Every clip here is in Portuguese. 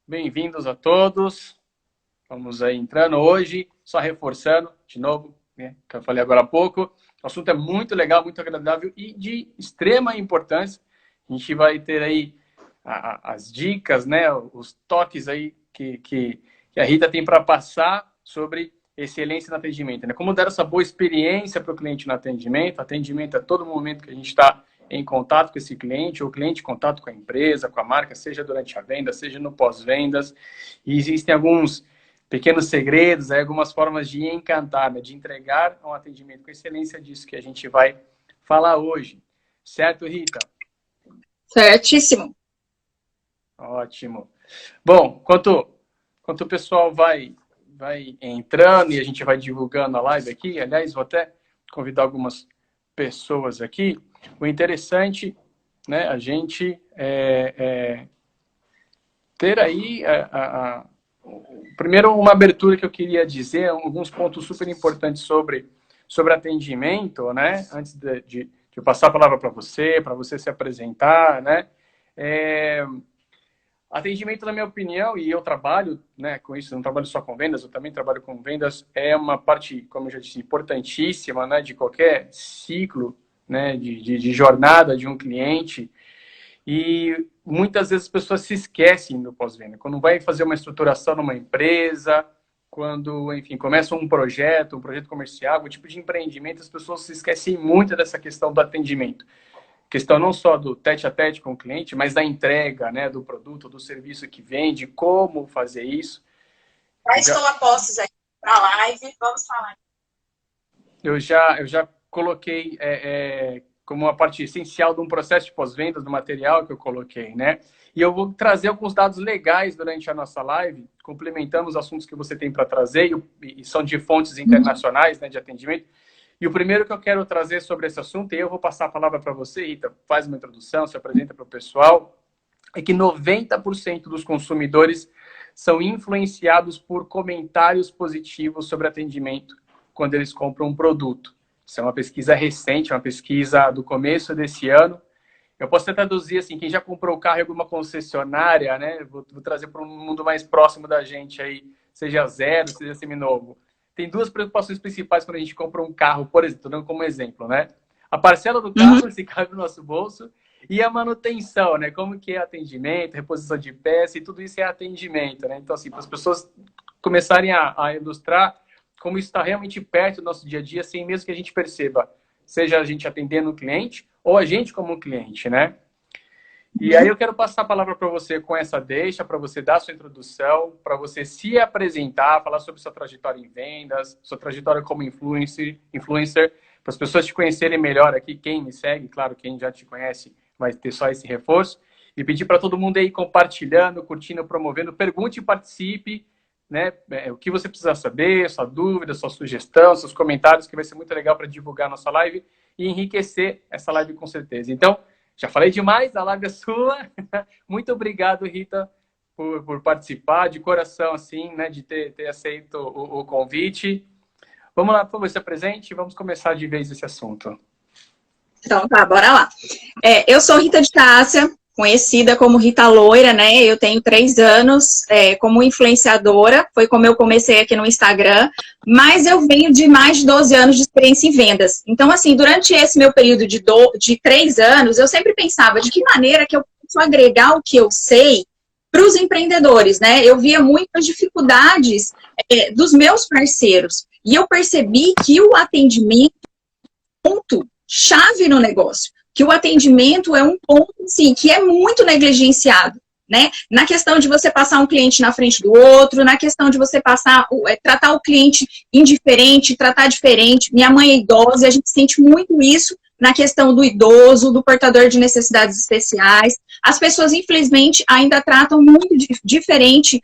bem-vindos a todos. Vamos aí entrando hoje, só reforçando de novo, né, que eu falei agora há pouco. O assunto é muito legal, muito agradável e de extrema importância. A gente vai ter aí as dicas, né, os toques aí que a Rita tem para passar sobre excelência no atendimento, né? Como dar essa boa experiência para o cliente no atendimento. Atendimento é todo momento que a gente está em contato com esse cliente, ou o cliente em contato com a empresa, com a marca, seja durante a venda, seja no pós-vendas. E existem alguns pequenos segredos, algumas formas de encantar, né? De entregar um atendimento com excelência, disso que a gente vai falar hoje. Certo, Rita? Certíssimo. Ótimo. Bom, enquanto o pessoal vai entrando e a gente vai divulgando a live aqui, aliás, vou até convidar algumas pessoas aqui. O interessante, né, a gente ter aí primeiro uma abertura que eu queria dizer, alguns pontos super importantes sobre atendimento, né, antes de eu passar a palavra para você se apresentar, né. Atendimento, na minha opinião, e eu trabalho, né, com isso, não trabalho só com vendas, eu também trabalho com vendas, é uma parte, como eu já disse, importantíssima, né, de qualquer ciclo, né, de jornada de um cliente. E muitas vezes as pessoas se esquecem do pós-venda. Quando vai fazer uma estruturação numa empresa, quando, enfim, começa um projeto comercial, algum tipo de empreendimento, as pessoas se esquecem muito dessa questão do atendimento. Questão não só do tete-a-tete com o cliente, mas da entrega, né, do produto, do serviço que vende, como fazer isso. Já estou a postos aí para a live, vamos falar. Eu já coloquei como uma parte essencial de um processo de pós-vendas do material que eu coloquei, né? E eu vou trazer alguns dados legais durante a nossa live, complementando os assuntos que você tem para trazer, e são de fontes internacionais, né, de atendimento. E o primeiro que eu quero trazer sobre esse assunto, e eu vou passar a palavra para você, Rita, faz uma introdução, se apresenta para o pessoal, é que 90% dos consumidores são influenciados por comentários positivos sobre atendimento quando eles compram um produto. Isso é uma pesquisa recente, uma pesquisa do começo desse ano. Eu posso até traduzir assim, quem já comprou o carro em alguma concessionária, né? Vou trazer para um mundo mais próximo da gente aí, seja zero, seja seminovo. Tem duas preocupações principais quando a gente compra um carro, por exemplo, dando como exemplo, né? A parcela do carro, se cabe no nosso bolso, e a manutenção, né? Como que é atendimento, reposição de peça, e tudo isso é atendimento, né? Então, assim, para as pessoas começarem a ilustrar como isso está realmente perto do nosso dia a dia, sem mesmo que a gente perceba, seja a gente atendendo o cliente ou a gente como um cliente, né? E aí eu quero passar a palavra para você com essa deixa, para você dar a sua introdução, para você se apresentar, falar sobre sua trajetória em vendas, sua trajetória como influencer, para as pessoas te conhecerem melhor aqui, quem me segue, claro, quem já te conhece vai ter só esse reforço, e pedir para todo mundo aí compartilhando, curtindo, promovendo, pergunte e participe, né? O que você precisa saber, sua dúvida, sua sugestão, seus comentários, que vai ser muito legal para divulgar a nossa live e enriquecer essa live com certeza. Então, já falei demais, a live é sua. Muito obrigado, Rita, por participar, de coração, assim, né, de ter aceito o convite. Vamos lá, por favor, se apresente e vamos começar de vez esse assunto. Então, tá, bora lá. Eu sou Rita de Cássia, conhecida como Rita Loira, né? Eu tenho 3 anos como influenciadora, foi como eu comecei aqui no Instagram, mas eu venho de mais de 12 anos de experiência em vendas. Então, assim, durante esse meu período de 3 anos, eu sempre pensava de que maneira que eu posso agregar o que eu sei para os empreendedores, né? Eu via muitas dificuldades dos meus parceiros, e eu percebi que o atendimento é um ponto chave no negócio. Que o atendimento é um ponto, sim, que é muito negligenciado, né? Na questão de você passar um cliente na frente do outro, na questão de você tratar o cliente indiferente, tratar diferente. Minha mãe é idosa, e a gente sente muito isso na questão do idoso, do portador de necessidades especiais. As pessoas, infelizmente, ainda tratam muito diferente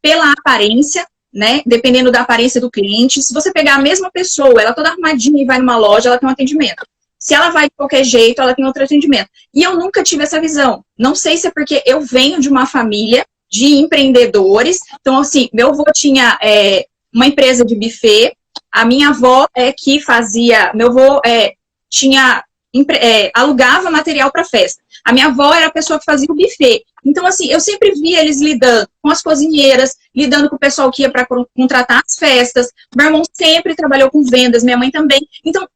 pela aparência, né? Dependendo da aparência do cliente. Se você pegar a mesma pessoa, ela toda arrumadinha e vai numa loja, ela tem um atendimento. Se ela vai de qualquer jeito, ela tem outro atendimento. E eu nunca tive essa visão. Não sei se é porque eu venho de uma família de empreendedores. Então, assim, meu avô tinha uma empresa de buffet. A minha avó que fazia... Meu avô alugava material para festa. A minha avó era a pessoa que fazia o buffet. Então, assim, eu sempre vi eles lidando com as cozinheiras, lidando com o pessoal que ia para contratar as festas. Meu irmão sempre trabalhou com vendas, minha mãe também. Então,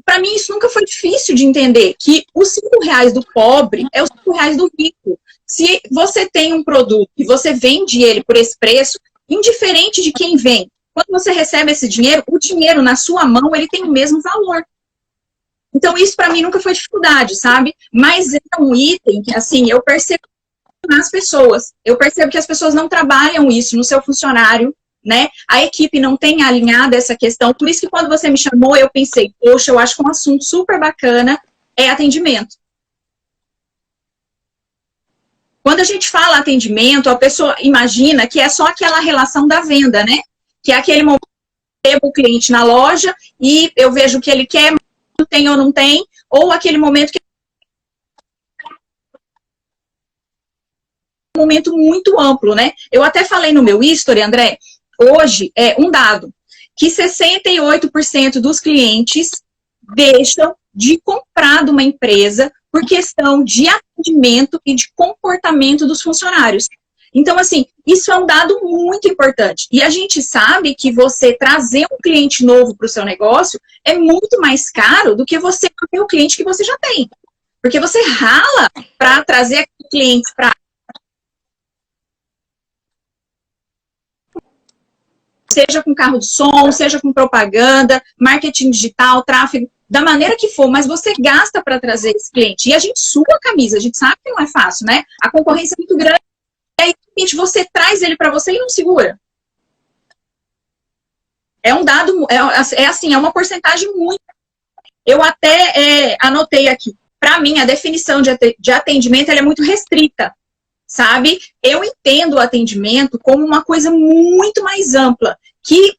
para mim, isso nunca foi difícil de entender, que os R$ 5 do pobre é os R$ 5 do rico. Se você tem um produto e você vende ele por esse preço, indiferente de quem vem, quando você recebe esse dinheiro, o dinheiro na sua mão, ele tem o mesmo valor. Então, isso para mim nunca foi dificuldade, sabe? Mas é um item que, assim, eu percebo nas pessoas. Eu percebo que as pessoas não trabalham isso no seu funcionário, né? A equipe não tem alinhado essa questão. Por isso que quando você me chamou, eu pensei, poxa, eu acho que um assunto super bacana é atendimento. Quando a gente fala atendimento, a pessoa imagina que é só aquela relação da venda, né? Que é aquele momento que eu pego o cliente na loja e eu vejo o que ele quer, tem ou não tem, ou aquele momento que é um momento muito amplo, né? Eu até falei no meu history, André, hoje é um dado, que 68% dos clientes deixam de comprar de uma empresa por questão de atendimento e de comportamento dos funcionários. Então, assim, isso é um dado muito importante. E a gente sabe que você trazer um cliente novo para o seu negócio é muito mais caro do que você ter o cliente que você já tem. Porque você rala para trazer clientes para... Seja com carro de som, seja com propaganda, marketing digital, tráfego, da maneira que for, mas você gasta para trazer esse cliente. E a gente sua a camisa, a gente sabe que não é fácil, né? A concorrência é muito grande. E aí, você traz ele para você e não segura. É um dado, assim, é uma porcentagem muito. Eu até anotei aqui. Para mim, a definição de atendimento ela é muito restrita, sabe? Eu entendo o atendimento como uma coisa muito mais ampla, que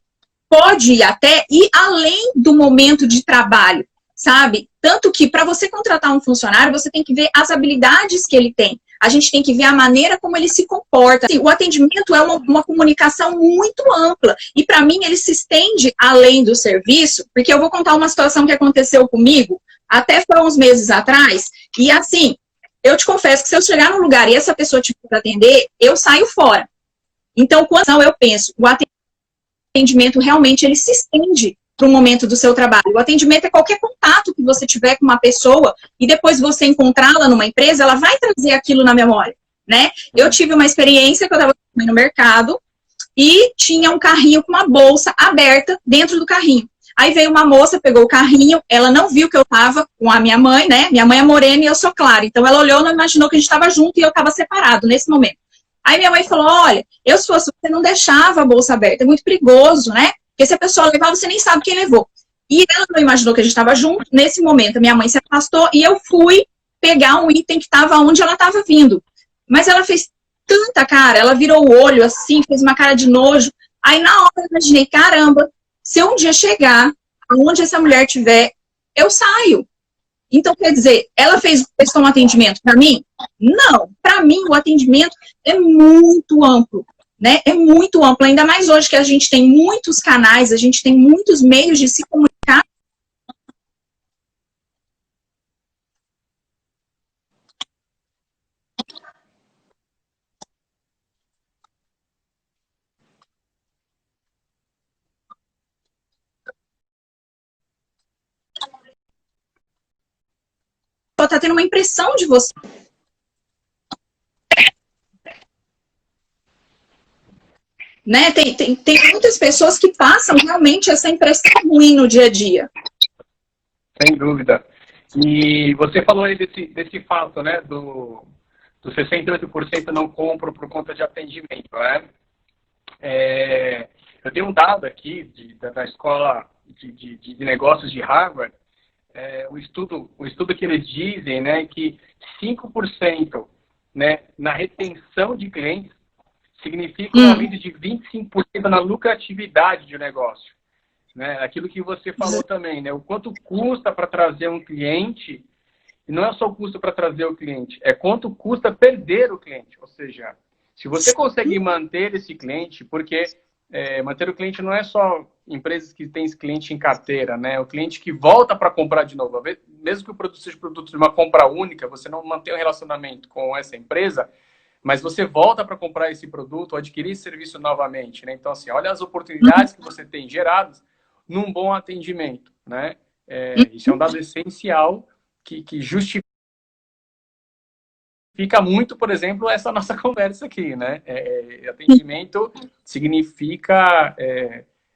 pode até ir além do momento de trabalho, sabe? Tanto que para você contratar um funcionário, você tem que ver as habilidades que ele tem. A gente tem que ver a maneira como ele se comporta. Assim, o atendimento é uma comunicação muito ampla. E para mim, ele se estende além do serviço, porque eu vou contar uma situação que aconteceu comigo, até foi uns meses atrás, e assim, eu te confesso que se eu chegar num lugar e essa pessoa te atender, eu saio fora. Então, quando eu penso, o atendimento realmente ele se estende para o momento do seu trabalho. O atendimento é qualquer contato que você tiver com uma pessoa e depois você encontrá-la numa empresa, ela vai trazer aquilo na memória, né? Eu tive uma experiência que eu estava no mercado e tinha um carrinho com uma bolsa aberta dentro do carrinho. Aí veio uma moça, pegou o carrinho, ela não viu que eu estava com a minha mãe, né? Minha mãe é morena e eu sou clara. Então ela olhou, não imaginou que a gente estava junto e eu estava separado nesse momento. Aí minha mãe falou, olha, eu se fosse você não deixava a bolsa aberta, é muito perigoso, né? Porque se a pessoa levar, você nem sabe quem levou. E ela não imaginou que a gente estava junto. Nesse momento, a minha mãe se afastou e eu fui pegar um item que estava onde ela estava vindo. Mas ela fez tanta cara, ela virou o olho assim, fez uma cara de nojo. Aí na hora eu imaginei, caramba, se eu um dia chegar aonde essa mulher estiver, eu saio. Então, quer dizer, ela prestou um atendimento para mim? Não. Para mim, o atendimento é muito amplo, né? É muito amplo. Ainda mais hoje que a gente tem muitos canais, a gente tem muitos meios de se comunicar. Está tendo uma impressão de você. Né? Tem muitas pessoas que passam realmente essa impressão ruim no dia a dia. Sem dúvida. E você falou aí desse fato, né, do 68% não compram por conta de atendimento, né? Eu tenho um dado aqui da escola de negócios de Harvard, o estudo que eles dizem, né, que 5%, né, na retenção de clientes significa um aumento de 25% na lucratividade de um negócio. Né? Aquilo que você falou também, né? O quanto custa para trazer um cliente, e não é só o custo para trazer o cliente, é quanto custa perder o cliente. Ou seja, se você conseguir manter esse cliente, porque manter o cliente não é só empresas que têm esse cliente em carteira, né? O cliente que volta para comprar de novo. Mesmo que o produto seja produto de uma compra única, você não mantém um relacionamento com essa empresa, mas você volta para comprar esse produto ou adquirir esse serviço novamente, né? Então, assim, olha as oportunidades que você tem geradas num bom atendimento, né? Isso é um dado essencial que justifica muito, por exemplo, essa nossa conversa aqui, né? Atendimento significa...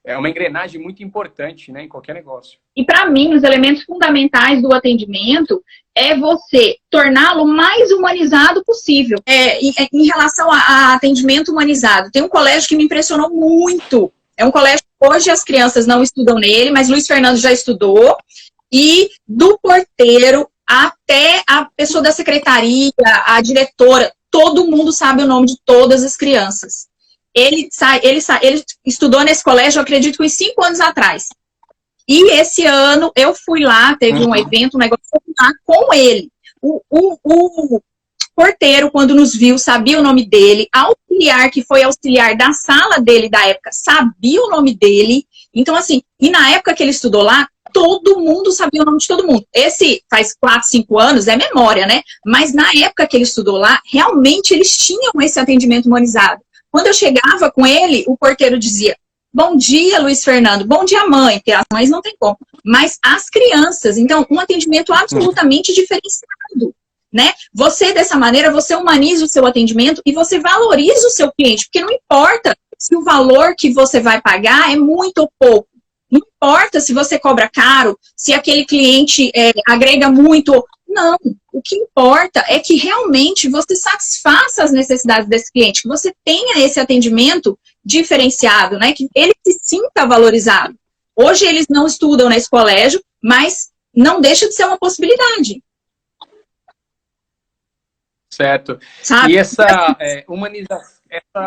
É uma engrenagem muito importante, né, em qualquer negócio. E para mim, os elementos fundamentais do atendimento é você torná-lo mais humanizado possível. Em relação a atendimento humanizado, tem um colégio que me impressionou muito. É um colégio que hoje as crianças não estudam nele, mas Luiz Fernando já estudou. E do porteiro até a pessoa da secretaria, a diretora, todo mundo sabe o nome de todas as crianças. Ele estudou nesse colégio, eu acredito, uns 5 anos atrás. E esse ano eu fui lá, teve um evento, um negócio lá com ele. O porteiro, quando nos viu, sabia o nome dele. A auxiliar, que foi auxiliar da sala dele da época, sabia o nome dele. Então, assim, e na época que ele estudou lá, todo mundo sabia o nome de todo mundo. Esse faz 4, 5 anos, é memória, né? Mas na época que ele estudou lá, realmente eles tinham esse atendimento humanizado. Quando eu chegava com ele, o porteiro dizia: bom dia, Luiz Fernando. Bom dia, mãe. Porque as mães não tem como. Mas as crianças. Então, um atendimento absolutamente diferenciado, né? Você, dessa maneira, você humaniza o seu atendimento e você valoriza o seu cliente. Porque não importa se o valor que você vai pagar é muito ou pouco. Não importa se você cobra caro, se aquele cliente agrega muito. Não. O que importa é que realmente você satisfaça as necessidades desse cliente, que você tenha esse atendimento diferenciado, né? Que ele se sinta valorizado. Hoje eles não estudam nesse colégio, mas não deixa de ser uma possibilidade. Certo. Sabe? E essa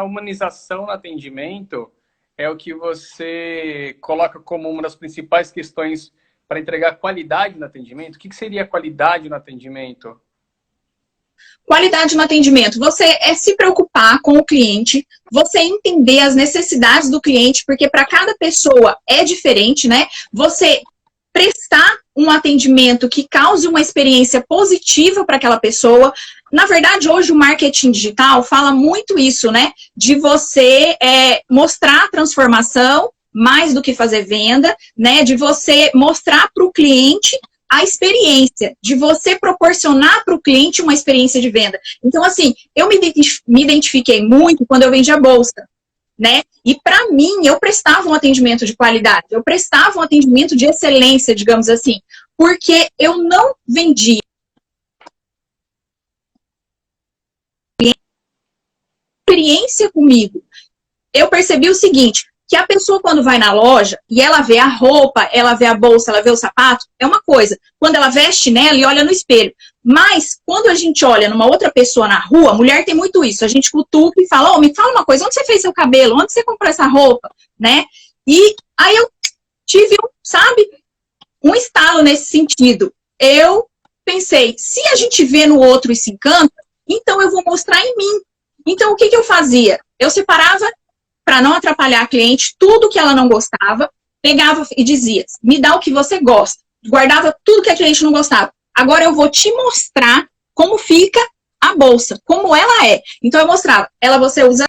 humanização no atendimento é o que você coloca como uma das principais questões para entregar qualidade no atendimento. O que seria qualidade no atendimento? Qualidade no atendimento. Você se preocupar com o cliente, você entender as necessidades do cliente, porque para cada pessoa é diferente, né? Você prestar um atendimento que cause uma experiência positiva para aquela pessoa. Na verdade, hoje o marketing digital fala muito isso, né? De você mostrar a transformação mais do que fazer venda, né? De você mostrar para o cliente a experiência, de você proporcionar para o cliente uma experiência de venda. Então, assim, eu me identifiquei muito quando eu vendi a bolsa, né? E para mim, eu prestava um atendimento de qualidade, eu prestava um atendimento de excelência, digamos assim, porque eu não vendia experiência comigo. Eu percebi o seguinte, que a pessoa quando vai na loja e ela vê a roupa, ela vê a bolsa, ela vê o sapato, é uma coisa. Quando ela veste nela e olha no espelho. Mas quando a gente olha numa outra pessoa na rua, mulher tem muito isso. A gente cutuca e fala: me fala uma coisa, onde você fez seu cabelo? Onde você comprou essa roupa? Né? E aí eu tive, sabe, um estalo nesse sentido. Eu pensei, se a gente vê no outro e se encanta, então eu vou mostrar em mim. Então o que eu fazia? Eu separava, para não atrapalhar a cliente, tudo que ela não gostava, pegava e dizia: me dá o que você gosta. Guardava tudo que a cliente não gostava. Agora eu vou te mostrar como fica a bolsa, como ela é. Então eu mostrava, você usa.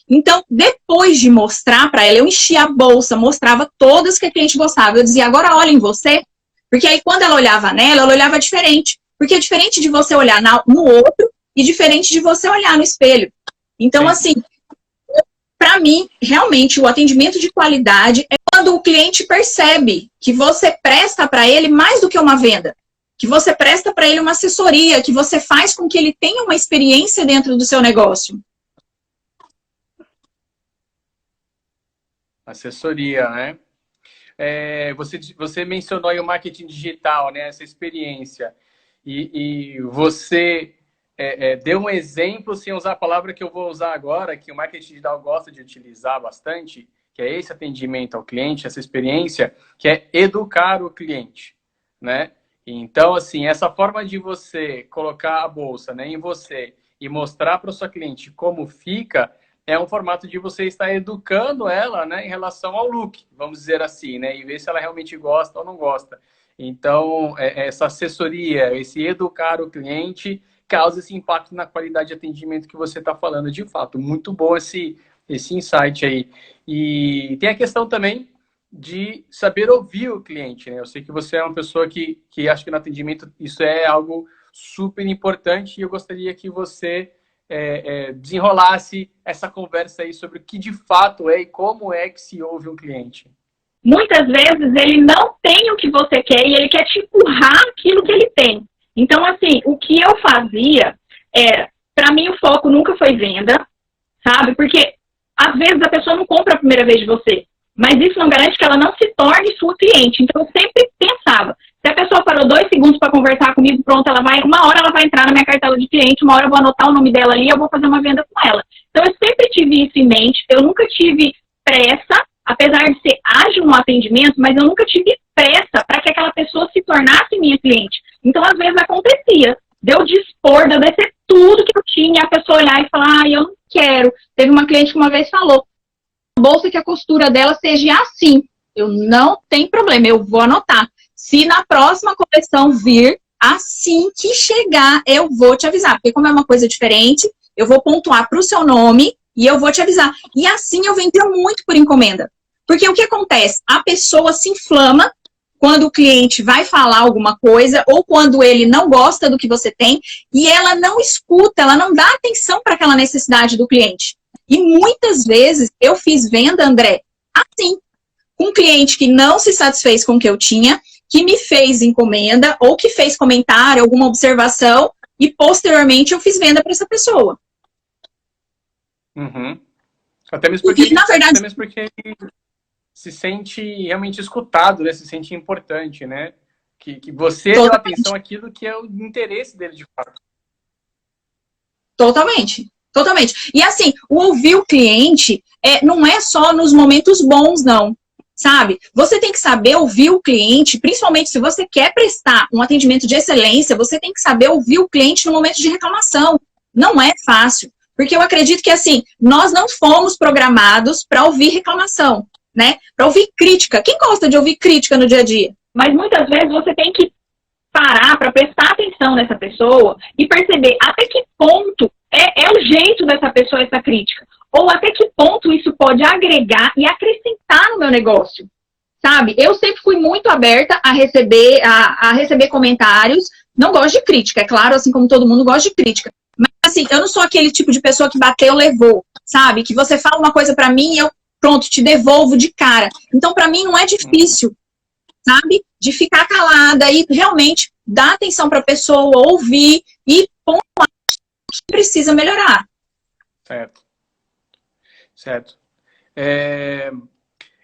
Então, depois de mostrar para ela, eu enchia a bolsa, mostrava todas que a cliente gostava. Eu dizia: agora olha em você. Porque aí quando ela olhava nela, ela olhava diferente. Porque é diferente de você olhar no outro e diferente de você olhar no espelho. Então, assim, para mim, realmente, o atendimento de qualidade é quando o cliente percebe que você presta para ele mais do que uma venda. Que você presta para ele uma assessoria, que você faz com que ele tenha uma experiência dentro do seu negócio. Assessoria, né? Você mencionou aí o marketing digital, né? Essa experiência. E você deu um exemplo, sem usar a palavra que eu vou usar agora, que o marketing digital gosta de utilizar bastante, que é esse atendimento ao cliente, essa experiência, que é educar o cliente, né? Então, assim, essa forma de você colocar a bolsa, né, em você e mostrar para o seu cliente como fica, é um formato de você estar educando ela, né, em relação ao look, vamos dizer assim, né, e ver se ela realmente gosta ou não gosta. Então, essa assessoria, esse educar o cliente causa esse impacto na qualidade de atendimento que você está falando, de fato. Muito bom esse insight aí. E tem a questão também de saber ouvir o cliente, né? Eu sei que você é uma pessoa que acha que no atendimento isso é algo super importante e eu gostaria que você desenrolasse essa conversa aí sobre o que de fato é e como é que se ouve um cliente. Muitas vezes ele não tem o que você quer e ele quer te empurrar aquilo que ele tem. Então, assim, o que eu fazia para mim o foco nunca foi venda, sabe? Porque às vezes a pessoa não compra a primeira vez de você, mas isso não garante que ela não se torne sua cliente. Então, eu sempre pensava, se a pessoa parou 2 segundos para conversar comigo, pronto, uma hora ela vai entrar na minha cartela de cliente, uma hora eu vou anotar o nome dela ali e eu vou fazer uma venda com ela. Então, eu sempre tive isso em mente, eu nunca tive pressa, apesar de ser ágil no atendimento, mas eu nunca tive pressa para que aquela pessoa se tornasse minha cliente. Então, às vezes, acontecia de eu dispor, de eu descer tudo que eu tinha, a pessoa olhar e falar, eu não quero. Teve uma cliente que uma vez falou, bolsa que a costura dela seja assim. Eu não tenho problema, eu vou anotar. Se na próxima coleção vir, assim que chegar, eu vou te avisar. Porque como é uma coisa diferente, eu vou pontuar para o seu nome e eu vou te avisar. E assim eu vendia muito por encomenda. Porque o que acontece? A pessoa se inflama quando o cliente vai falar alguma coisa ou quando ele não gosta do que você tem e ela não escuta, ela não dá atenção para aquela necessidade do cliente. E muitas vezes eu fiz venda, André, assim, com um cliente que não se satisfez com o que eu tinha, que me fez encomenda ou que fez comentário, alguma observação e posteriormente eu fiz venda para essa pessoa. Uhum. Até mesmo porque se sente realmente escutado, né? Se sente importante, né? Que você deu atenção àquilo que é o interesse dele de fato. Totalmente. Totalmente. E assim, o ouvir o cliente não é só nos momentos bons, não. Sabe? Você tem que saber ouvir o cliente, principalmente se você quer prestar um atendimento de excelência, você tem que saber ouvir o cliente no momento de reclamação. Não é fácil. Porque eu acredito que, assim, nós não fomos programados para ouvir reclamação, né? Para ouvir crítica. Quem gosta de ouvir crítica no dia a dia? Mas muitas vezes você tem que parar para prestar atenção nessa pessoa e perceber até que ponto é o jeito dessa pessoa essa crítica. Ou até que ponto isso pode agregar e acrescentar no meu negócio. Sabe? Eu sempre fui muito aberta a receber comentários. Não gosto de crítica, é claro, assim como todo mundo gosta de crítica. Mas assim, eu não sou aquele tipo de pessoa que bateu, levou, sabe? Que você fala uma coisa pra mim e eu, pronto, te devolvo de cara. Então, pra mim, não é difícil, sabe? De ficar calada e realmente dar atenção pra pessoa, ouvir e pontuar o que precisa melhorar. Certo. Certo.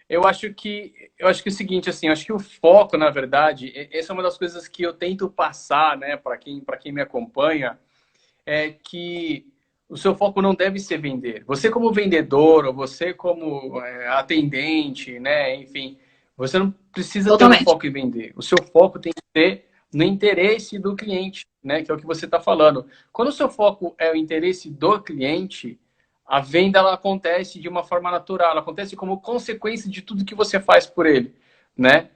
Eu acho que é o seguinte, assim, eu acho que o foco, na verdade, essa é uma das coisas que eu tento passar, né, para quem me acompanha, é que o seu foco não deve ser vender. Você como vendedor, ou você como atendente, né, enfim, você não precisa ter um foco em vender. O seu foco tem que ser no interesse do cliente, né, que é o que você está falando. Quando o seu foco é o interesse do cliente, a venda ela acontece de uma forma natural, ela acontece como consequência de tudo que você faz por ele, né?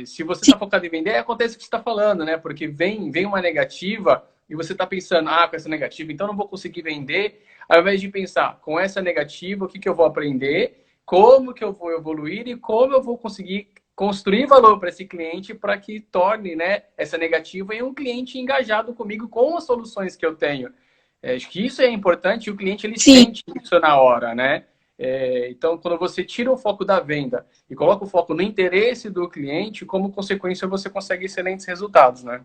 Se você está focado em vender, acontece o que você está falando, né? Porque vem uma negativa e você está pensando, com essa negativa, então não vou conseguir vender, ao invés de pensar, com essa negativa, o que eu vou aprender, como que eu vou evoluir e como eu vou conseguir construir valor para esse cliente para que torne, né, essa negativa em um cliente engajado comigo com as soluções que eu tenho. Acho que isso é importante e o cliente ele sente isso na hora, né? Então, quando você tira o foco da venda e coloca o foco no interesse do cliente, como consequência você consegue excelentes resultados, né?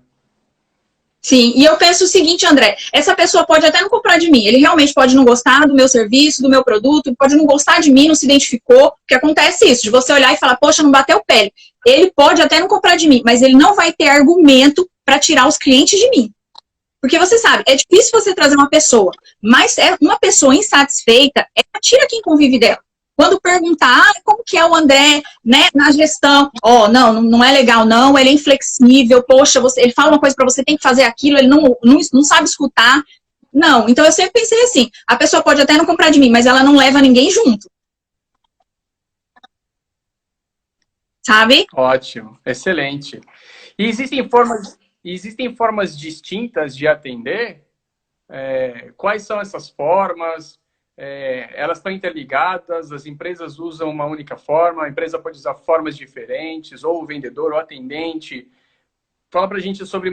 Sim, e eu penso o seguinte, André, essa pessoa pode até não comprar de mim, ele realmente pode não gostar do meu serviço, do meu produto, pode não gostar de mim, não se identificou, porque acontece isso, de você olhar e falar, poxa, não bateu pele. Ele pode até não comprar de mim, mas ele não vai ter argumento para tirar os clientes de mim. Porque você sabe, é difícil você trazer uma pessoa, mas uma pessoa insatisfeita, ela tira quem convive dela. Quando perguntar, como que é o André, né, na gestão? Não é legal não, ele é inflexível, poxa, ele fala uma coisa para você, tem que fazer aquilo, ele não sabe escutar. Não, então eu sempre pensei assim, a pessoa pode até não comprar de mim, mas ela não leva ninguém junto. Sabe? Ótimo, excelente. E existem formas distintas de atender? Quais são essas formas? Elas estão interligadas? As empresas usam uma única forma? A empresa pode usar formas diferentes? Ou o vendedor, ou o atendente? Fala para a gente sobre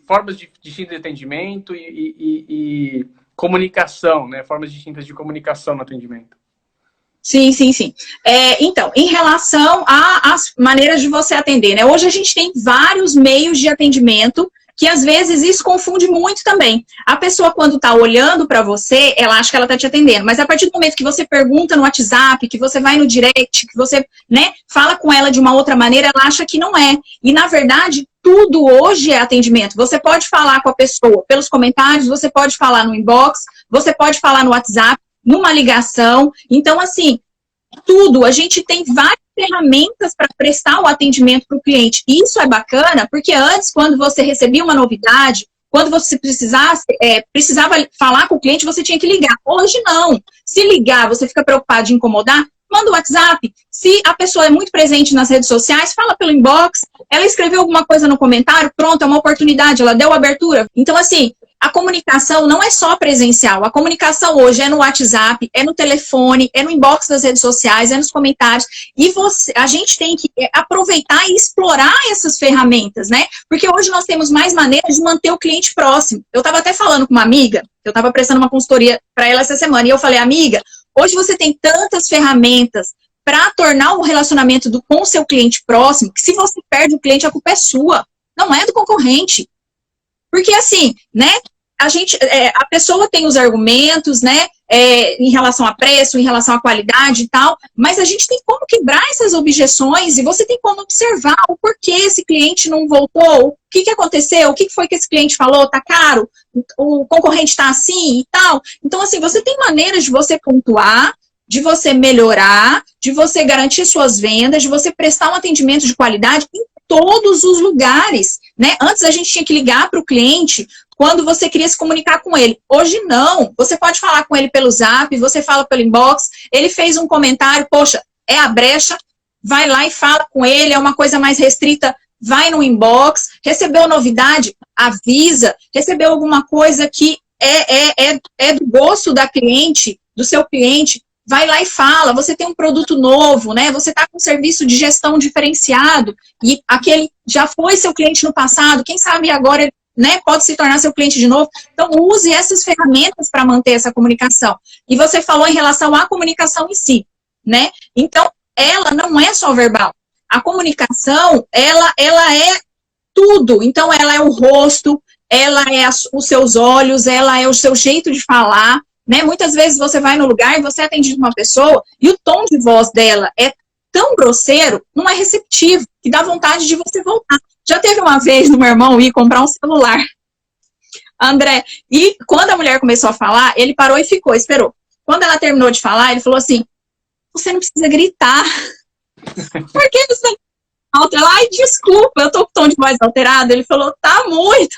formas distintas de atendimento e comunicação, né? Formas distintas de comunicação no atendimento. Sim, sim, sim. Então, em relação às maneiras de você atender, né? Hoje a gente tem vários meios de atendimento que às vezes isso confunde muito também. A pessoa, quando está olhando para você, ela acha que ela está te atendendo, mas a partir do momento que você pergunta no WhatsApp, que você vai no direct, que você, né, fala com ela de uma outra maneira, ela acha que não é. E, na verdade, tudo hoje é atendimento. Você pode falar com a pessoa pelos comentários, você pode falar no inbox, você pode falar no WhatsApp, numa ligação. Então, assim, tudo. A gente tem várias ferramentas para prestar o atendimento para o cliente. E isso é bacana, porque antes, quando você recebia uma novidade, quando você precisava falar com o cliente, você tinha que ligar. Hoje, não. Se ligar, você fica preocupado de incomodar, manda o WhatsApp. Se a pessoa é muito presente nas redes sociais, fala pelo inbox. Ela escreveu alguma coisa no comentário, pronto, é uma oportunidade, ela deu abertura. Então, assim, a comunicação não é só presencial. A comunicação hoje é no WhatsApp, é no telefone, é no inbox das redes sociais, é nos comentários. E a gente tem que aproveitar e explorar essas ferramentas, né? Porque hoje nós temos mais maneiras de manter o cliente próximo. Eu estava até falando com uma amiga, eu estava prestando uma consultoria para ela essa semana, e eu falei, amiga, hoje você tem tantas ferramentas para tornar o relacionamento com o seu cliente próximo, que se você perde o cliente, a culpa é sua, não é do concorrente. Porque assim, né, a pessoa tem os argumentos, né, em relação a preço, em relação à qualidade e tal, mas a gente tem como quebrar essas objeções e você tem como observar o porquê esse cliente não voltou, o que aconteceu, o que foi que esse cliente falou, tá caro, o concorrente tá assim e tal. Então, assim, você tem maneiras de você pontuar, de você melhorar, de você garantir suas vendas, de você prestar um atendimento de qualidade em todos os lugares, né? Antes a gente tinha que ligar para o cliente quando você queria se comunicar com ele. Hoje não. Você pode falar com ele pelo Zap, você fala pelo inbox, ele fez um comentário, poxa, é a brecha, vai lá e fala com ele, é uma coisa mais restrita, vai no inbox, recebeu novidade, avisa, recebeu alguma coisa que é do gosto da cliente, do seu cliente, vai lá e fala, você tem um produto novo, né? Você está com um serviço de gestão diferenciado e aquele já foi seu cliente no passado, quem sabe agora, né, pode se tornar seu cliente de novo. Então, use essas ferramentas para manter essa comunicação. E você falou em relação à comunicação em si, né? Então, ela não é só verbal. A comunicação, ela é tudo. Então, ela é o rosto, ela é os seus olhos, ela é o seu jeito de falar, né? Muitas vezes você vai no lugar e você é atendido uma pessoa e o tom de voz dela é tão grosseiro, não é receptivo, que dá vontade de você voltar. Já teve uma vez no meu irmão ir comprar um celular, André, e quando a mulher começou a falar, ele parou e ficou, esperou. Quando ela terminou de falar, ele falou assim, você não precisa gritar. Por que você altera? Ai, desculpa, eu tô com o tom de voz alterado. Ele falou, tá muito.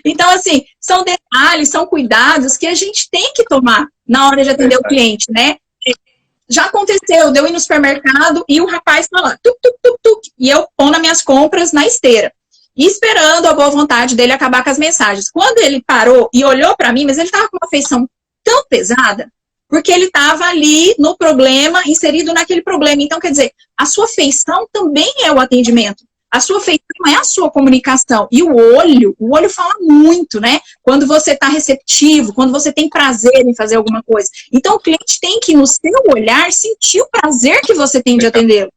Então, assim, são detalhes, são cuidados que a gente tem que tomar na hora de atender o cliente, né? Já aconteceu, de eu ir no supermercado e o rapaz falar, tuc, tuc, tuc, tuc, e eu pondo as minhas compras na esteira. E esperando a boa vontade dele acabar com as mensagens. Quando ele parou e olhou para mim, mas ele estava com uma feição tão pesada, porque ele estava ali no problema, inserido naquele problema. Então, quer dizer, a sua feição também é o atendimento. A sua feição é a sua comunicação. E o olho fala muito, né? Quando você está receptivo, quando você tem prazer em fazer alguma coisa. Então, o cliente tem que, no seu olhar, sentir o prazer que você tem de atendê-lo.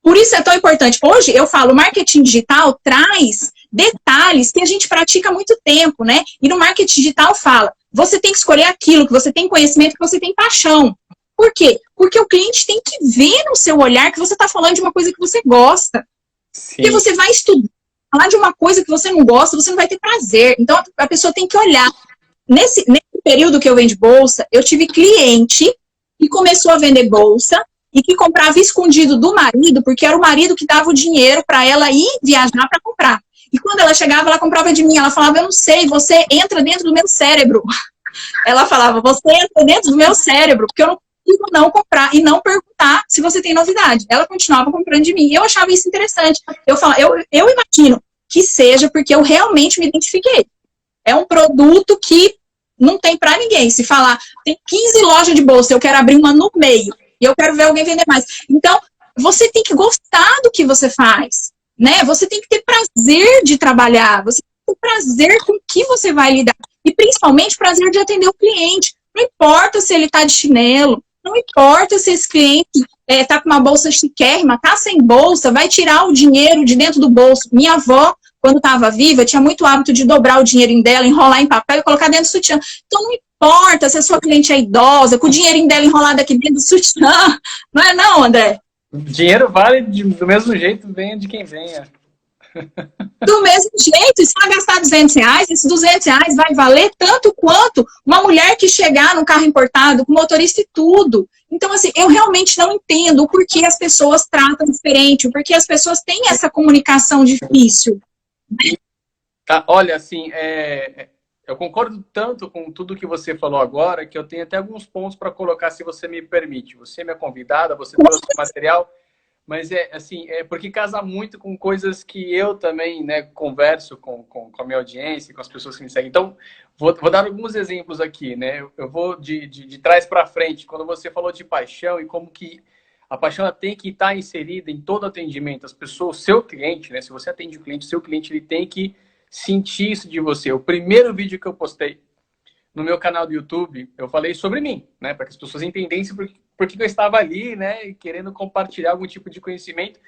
Por isso é tão importante. Hoje, eu falo, o marketing digital traz detalhes que a gente pratica há muito tempo, né? E no marketing digital fala, você tem que escolher aquilo que você tem conhecimento, que você tem paixão. Por quê? Porque o cliente tem que ver no seu olhar que você está falando de uma coisa que você gosta. Sim. Porque você vai estudar, falar de uma coisa que você não gosta, você não vai ter prazer. Então, a pessoa tem que olhar. Nesse período que eu vendo bolsa, eu tive cliente que começou a vender bolsa e que comprava escondido do marido, porque era o marido que dava o dinheiro para ela ir viajar para comprar. E quando ela chegava, ela comprava de mim. Ela falava, eu não sei, você entra dentro do meu cérebro. Ela falava, você entra dentro do meu cérebro, porque eu e não comprar, e não perguntar se você tem novidade. Ela continuava comprando de mim. Eu achava isso interessante. Eu imagino que seja porque eu realmente me identifiquei. É um produto que não tem para ninguém. Se falar, tem 15 lojas de bolsa, eu quero abrir uma no meio, e eu quero ver alguém vender mais. Então, você tem que gostar do que você faz, né? Você tem que ter prazer de trabalhar, você tem que ter prazer com o que você vai lidar. E, principalmente, prazer de atender o cliente. Não importa se ele está de chinelo, não importa se esse cliente está com uma bolsa chiquérrima, está sem bolsa, vai tirar o dinheiro de dentro do bolso. Minha avó, quando estava viva, tinha muito hábito de dobrar o dinheirinho dela, enrolar em papel e colocar dentro do sutiã. Então, não importa se a sua cliente é idosa, com o dinheirinho dela enrolado aqui dentro do sutiã. Não é não, André? O dinheiro vale do mesmo jeito, venha de quem venha. Do mesmo jeito, se ela gastar R$200, esses R$200 vai valer tanto quanto uma mulher que chegar num carro importado, com motorista e tudo. Então, assim, eu realmente não entendo o porquê as pessoas tratam diferente, o porquê as pessoas têm essa comunicação difícil. Olha, assim, eu concordo tanto com tudo que você falou agora, que eu tenho até alguns pontos para colocar, se você me permite. Você é minha convidada, você trouxe o material, mas porque casa muito com coisas que eu também, né, converso com a minha audiência, com as pessoas que me seguem. Então, vou dar alguns exemplos aqui, né? Eu vou de trás para frente. Quando você falou de paixão e como que a paixão ela tem que estar inserida em todo atendimento. As pessoas, seu cliente, né? Se você atende o cliente, seu cliente ele tem que sentir isso de você. O primeiro vídeo que eu postei no meu canal do YouTube, eu falei sobre mim, né? Para que as pessoas entendessem por que eu estava ali, né? Querendo compartilhar algum tipo de conhecimento.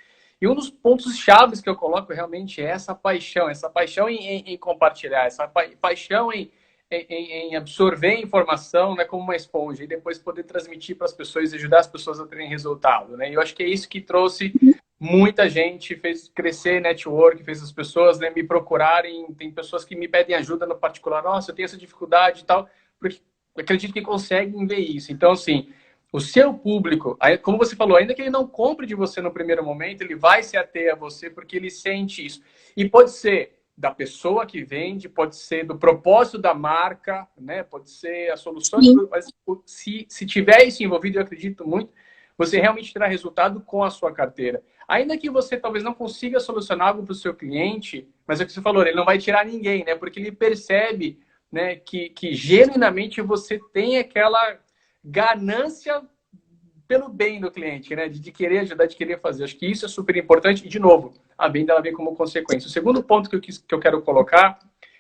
E um dos pontos chaves que eu coloco realmente é essa paixão em compartilhar, essa paixão em absorver informação, né, como uma esponja, e depois poder transmitir para as pessoas e ajudar as pessoas a terem resultado, né? E eu acho que é isso que trouxe muita gente, fez crescer network, fez as pessoas, né, me procurarem. Tem pessoas que me pedem ajuda no particular. Nossa, eu tenho essa dificuldade e tal, porque eu acredito que conseguem ver isso. Então, assim, o seu público, como você falou, ainda que ele não compre de você no primeiro momento, ele vai se ater a você porque ele sente isso. E pode ser da pessoa que vende, pode ser do propósito da marca, né? Pode ser a solução. Mas se tiver isso envolvido, eu acredito muito, você realmente terá resultado com a sua carteira. Ainda que você talvez não consiga solucionar algo para o seu cliente, mas é o que você falou, ele não vai tirar ninguém, né? Porque ele percebe, né, que genuinamente você tem aquela ganância pelo bem do cliente, né? De querer ajudar, de querer fazer. Acho que isso é super importante. E, de novo, a venda ela vem como consequência. O segundo ponto que eu quero colocar,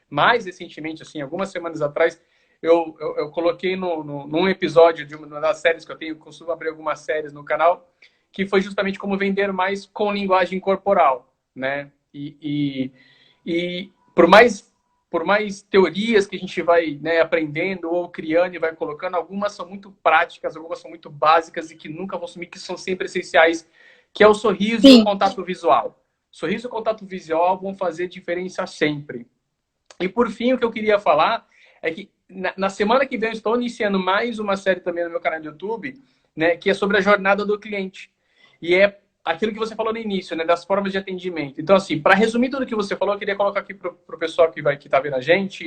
mais recentemente, assim, algumas semanas atrás, eu coloquei num episódio de uma das séries que eu tenho, costumo abrir algumas séries no canal, que foi justamente como vender mais com linguagem corporal, né? E por mais teorias que a gente vai, né, aprendendo ou criando e vai colocando, algumas são muito práticas, algumas são muito básicas e que nunca vão sumir, que são sempre essenciais, que é o sorriso e o contato visual. Sorriso e contato visual vão fazer diferença sempre. E por fim, o que eu queria falar é que na semana que vem eu estou iniciando mais uma série também no meu canal do YouTube, né, que é sobre a jornada do cliente. E é aquilo que você falou no início, né, das formas de atendimento. Então, assim, para resumir tudo que você falou, eu queria colocar aqui para o pessoal que está vendo a gente,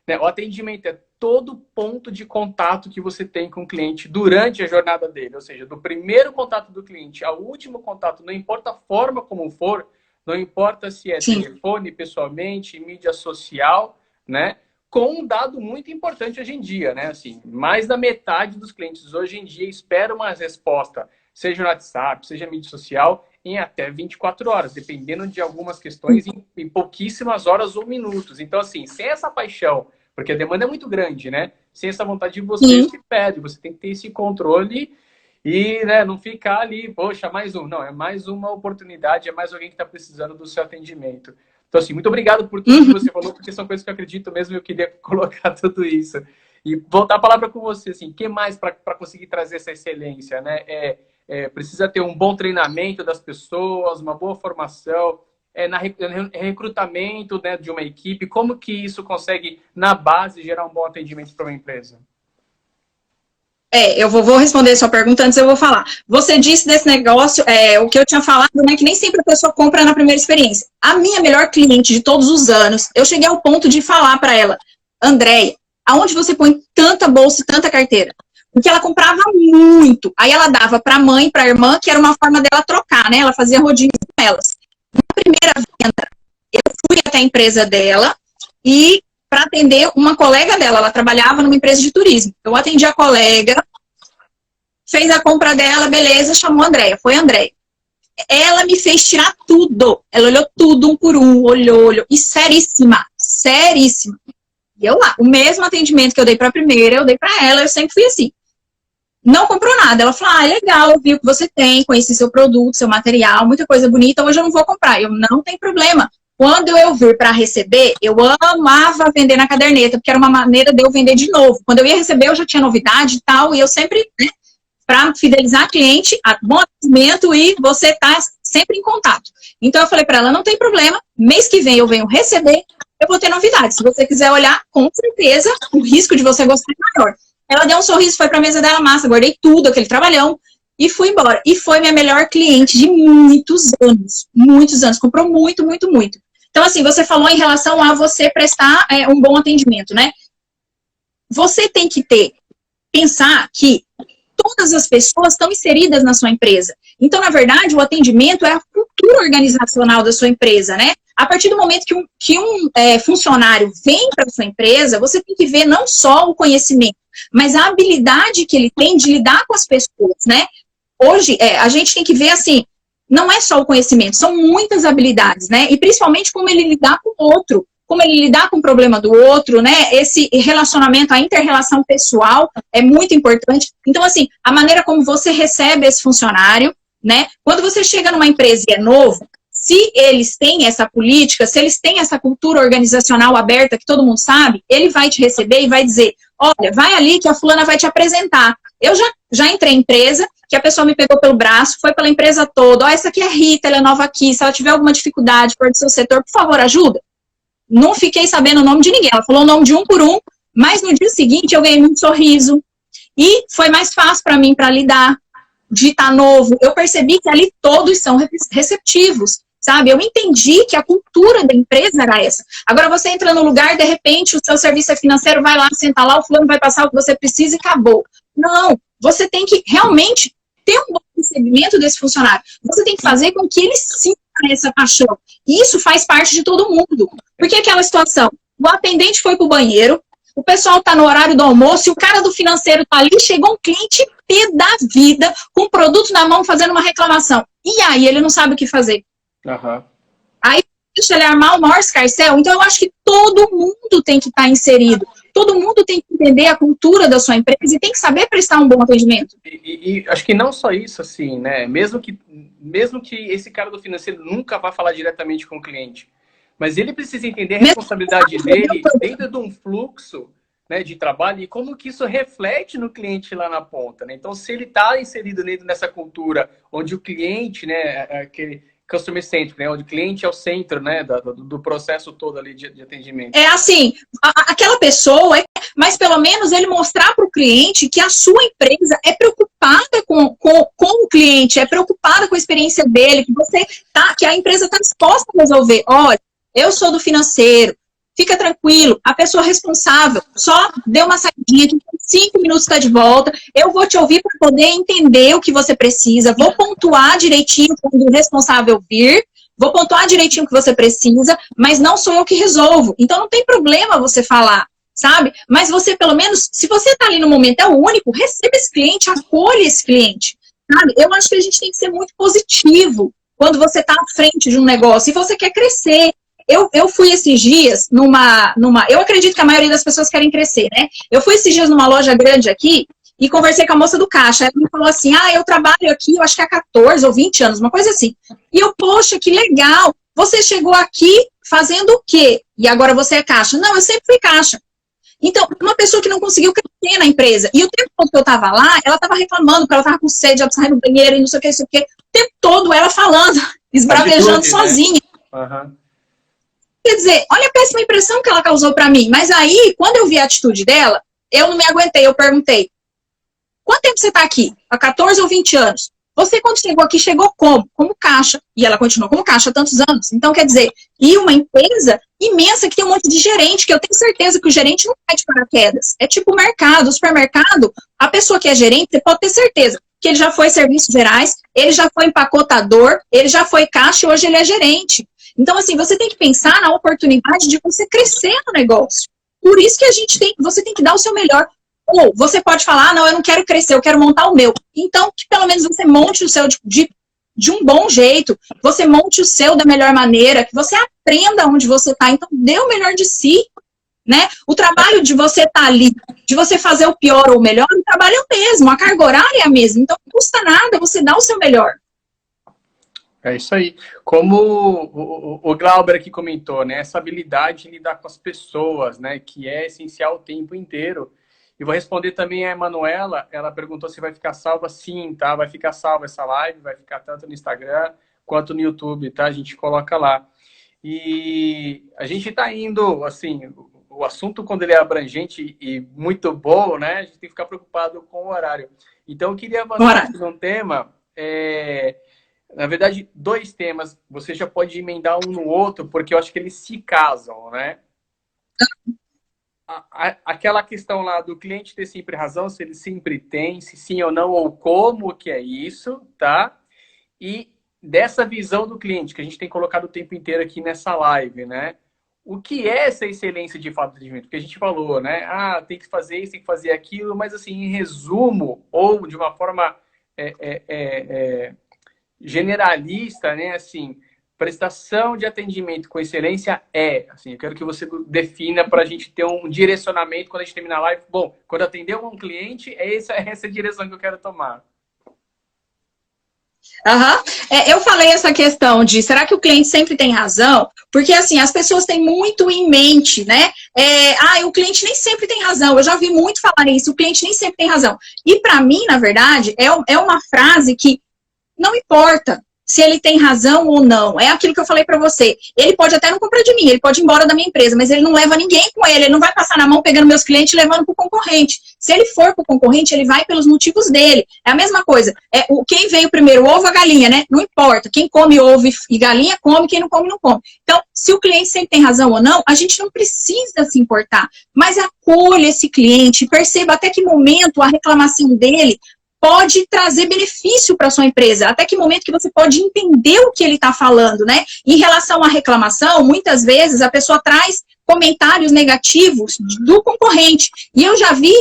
né, o atendimento é todo ponto de contato que você tem com o cliente durante a jornada dele. Ou seja, do primeiro contato do cliente ao último contato, não importa a forma como for, não importa se é telefone, pessoalmente, mídia social, né? Com um dado muito importante hoje em dia, né? Assim, mais da metade dos clientes hoje em dia espera uma resposta, seja no WhatsApp, seja mídia social, em até 24 horas, dependendo de algumas questões, em pouquíssimas horas ou minutos. Então, assim, sem essa paixão, porque a demanda é muito grande, né? Sem essa vontade de você se perde, você tem que ter esse controle e, né, não ficar ali, poxa, mais um. Não, é mais uma oportunidade, é mais alguém que está precisando do seu atendimento. Então, assim, muito obrigado por tudo que você falou, porque são coisas que eu acredito mesmo e eu queria colocar tudo isso. E voltar a palavra com você, assim, o que mais para conseguir trazer essa excelência, né? Precisa ter um bom treinamento das pessoas, uma boa formação, recrutamento, né, de uma equipe. Como que isso consegue, na base, gerar um bom atendimento para uma empresa? Eu vou responder a sua pergunta, antes eu vou falar. Você disse desse negócio, o que eu tinha falado, né, que nem sempre a pessoa compra na primeira experiência. A minha melhor cliente de todos os anos, eu cheguei ao ponto de falar para ela, Andréia, aonde você põe tanta bolsa e tanta carteira? Porque ela comprava muito. Aí ela dava para a mãe, para a irmã, que era uma forma dela trocar, né? Ela fazia rodízio com elas. Na primeira venda, eu fui até a empresa dela e para atender uma colega dela. Ela trabalhava numa empresa de turismo. Eu atendi a colega, fez a compra dela, beleza, chamou a Andréia. Foi a Andréia. Ela me fez tirar tudo. Ela olhou tudo, um por um, olhou. E seríssima. E eu lá, o mesmo atendimento que eu dei para a primeira, eu dei para ela, eu sempre fui assim. Não comprou nada. Ela falou, legal, eu vi o que você tem, conheci seu produto, seu material, muita coisa bonita, hoje eu não vou comprar. Eu, não tem problema. Quando eu vir para receber, eu amava vender na caderneta, porque era uma maneira de eu vender de novo. Quando eu ia receber, eu já tinha novidade e tal, e eu sempre, né, para fidelizar a cliente, bom atendimento e você tá sempre em contato. Então eu falei para ela, não tem problema, mês que vem eu venho receber, eu vou ter novidades. Se você quiser olhar, com certeza, o risco de você gostar é maior. Ela deu um sorriso, foi para a mesa dela, massa, guardei tudo, aquele trabalhão, e fui embora. E foi minha melhor cliente de muitos anos, comprou muito. Então assim, você falou em relação a você prestar um bom atendimento, né? Você tem que pensar que todas as pessoas estão inseridas na sua empresa. Então, na verdade, o atendimento é a cultura organizacional da sua empresa, né? A partir do momento que um funcionário vem para a sua empresa, você tem que ver não só o conhecimento, mas a habilidade que ele tem de lidar com as pessoas, né? Hoje, a gente tem que ver assim, não é só o conhecimento, são muitas habilidades, né? E principalmente como ele lidar com o outro, como ele lidar com o problema do outro, né? Esse relacionamento, a inter-relação pessoal é muito importante. Então, assim, a maneira como você recebe esse funcionário, né? Quando você chega numa empresa e é novo, se eles têm essa política, se eles têm essa cultura organizacional aberta, que todo mundo sabe, ele vai te receber e vai dizer, olha, vai ali que a fulana vai te apresentar. Eu já entrei em empresa, que a pessoa me pegou pelo braço, foi pela empresa toda, essa aqui é a Rita, ela é nova aqui, se ela tiver alguma dificuldade por do seu setor, por favor, ajuda. Não fiquei sabendo o nome de ninguém. Ela falou o nome de um por um, mas no dia seguinte eu ganhei muito sorriso. E foi mais fácil para mim para lidar, de estar novo. Eu percebi que ali todos são receptivos, sabe? Eu entendi que a cultura da empresa era essa. Agora você entra no lugar, de repente o seu serviço é financeiro, vai lá, senta lá, o fulano vai passar o que você precisa e acabou. Não, você tem que realmente ter um bom recebimento desse funcionário. Você tem que fazer com que ele sinta essa paixão. E isso faz parte de todo mundo. Porque aquela situação, o atendente foi pro banheiro, o pessoal tá no horário do almoço, e o cara do financeiro tá ali, chegou um cliente pé da vida, com o produto na mão, fazendo uma reclamação. E aí, ele não sabe o que fazer. Uhum. Aí, deixa ele armar o maior escarcéu. Então, eu acho que todo mundo tem que estar inserido. Todo mundo tem que entender a cultura da sua empresa e tem que saber prestar um bom atendimento. E acho que não só isso, assim, né? Mesmo que esse cara do financeiro nunca vá falar diretamente com o cliente, mas ele precisa entender a responsabilidade dele dentro de um fluxo, né, de trabalho e como que isso reflete no cliente lá na ponta, né? Então, se ele está inserido dentro dessa cultura onde o cliente, né, aquele customer centric, né, onde o cliente é o centro, né, do processo todo ali de atendimento. É assim, aquela pessoa, mas pelo menos ele mostrar para o cliente que a sua empresa é preocupada com o cliente, é preocupada com a experiência dele, que a empresa está disposta a resolver. Olha, eu sou do financeiro, fica tranquilo, a pessoa responsável só deu uma saidinha, que 5 minutos está de volta, eu vou te ouvir para poder entender o que você precisa, vou pontuar direitinho quando o responsável vir, vou pontuar direitinho o que você precisa, mas não sou eu que resolvo. Então não tem problema você falar, sabe? Mas você, pelo menos, se você está ali no momento, é o único, receba esse cliente, acolha esse cliente, sabe? Eu acho que a gente tem que ser muito positivo quando você está à frente de um negócio e você quer crescer. Eu fui esses dias eu acredito que a maioria das pessoas querem crescer, né? Eu fui esses dias numa loja grande aqui e conversei com a moça do caixa. Ela me falou assim, eu trabalho aqui, eu acho que há 14 ou 20 anos, uma coisa assim. E eu, poxa, que legal, você chegou aqui fazendo o quê? E agora você é caixa. Não, eu sempre fui caixa. Então, uma pessoa que não conseguiu crescer na empresa. E o tempo todo que eu tava lá, ela tava reclamando, porque ela tava com sede, ela precisava ir no banheiro e não sei o que, não sei o que. O tempo todo ela falando, esbravejando sozinha. Né? Uhum. Quer dizer, olha a péssima impressão que ela causou pra mim. Mas aí, quando eu vi a atitude dela, eu não me aguentei, eu perguntei, quanto tempo você tá aqui? Há 14 ou 20 anos? Você, quando chegou aqui, chegou como? Como caixa. E ela continuou como caixa há tantos anos. Então, quer dizer, e uma empresa imensa que tem um monte de gerente, que eu tenho certeza que o gerente não cai de paraquedas. É tipo o mercado, o supermercado, a pessoa que é gerente, você pode ter certeza que ele já foi serviços gerais, ele já foi empacotador, ele já foi caixa e hoje ele é gerente. Então, assim, você tem que pensar na oportunidade de você crescer no negócio. Por isso que você tem que dar o seu melhor. Ou você pode falar, não, eu não quero crescer, eu quero montar o meu. Então, que pelo menos você monte o seu de um bom jeito, você monte o seu da melhor maneira, que você aprenda onde você está. Então, dê o melhor de si, né? O trabalho de você estar ali, de você fazer o pior ou o melhor, o trabalho é o mesmo, a carga horária é a mesma. Então, não custa nada você dar o seu melhor. É isso aí. Como o Glauber aqui comentou, né? Essa habilidade de lidar com as pessoas, né? Que é essencial o tempo inteiro. E vou responder também a Emanuela. Ela perguntou se vai ficar salva. Sim, tá? Vai ficar salva essa live. Vai ficar tanto no Instagram quanto no YouTube, tá? A gente coloca lá. E a gente tá indo, assim, o assunto, quando ele é abrangente e muito bom, né? A gente tem que ficar preocupado com o horário. Então, eu queria avançar um tema... Na verdade, 2 temas, você já pode emendar um no outro, porque eu acho que eles se casam, né? Aquela questão lá do cliente ter sempre razão, se ele sempre tem, se sim ou não, ou como que é isso, tá? E dessa visão do cliente, que a gente tem colocado o tempo inteiro aqui nessa live, né? O que é essa excelência de fato de atendimento? Porque a gente falou, né? Ah, tem que fazer isso, tem que fazer aquilo, mas assim, em resumo, ou de uma forma... generalista, né, assim, prestação de atendimento com excelência assim, eu quero que você defina para a gente ter um direcionamento quando a gente terminar a live. Bom, quando atender um cliente, é essa direção que eu quero tomar. Eu falei essa questão de, será que o cliente sempre tem razão? Porque, assim, as pessoas têm muito em mente, né? O cliente nem sempre tem razão. Eu já ouvi muito falar isso, o cliente nem sempre tem razão. E, para mim, na verdade, é uma frase que não importa se ele tem razão ou não. É aquilo que eu falei pra você. Ele pode até não comprar de mim, ele pode ir embora da minha empresa, mas ele não leva ninguém com ele não vai passar na mão pegando meus clientes e levando pro concorrente. Se ele for pro concorrente, ele vai pelos motivos dele. É a mesma coisa. Quem veio primeiro, o ovo ou a galinha, né? Não importa. Quem come ovo e galinha, come. Quem não come, não come. Então, se o cliente sempre tem razão ou não, a gente não precisa se importar. Mas acolha esse cliente, perceba até que momento a reclamação dele pode trazer benefício para sua empresa, até que momento que você pode entender o que ele está falando, né? Em relação à reclamação, muitas vezes a pessoa traz comentários negativos do concorrente. E eu já vi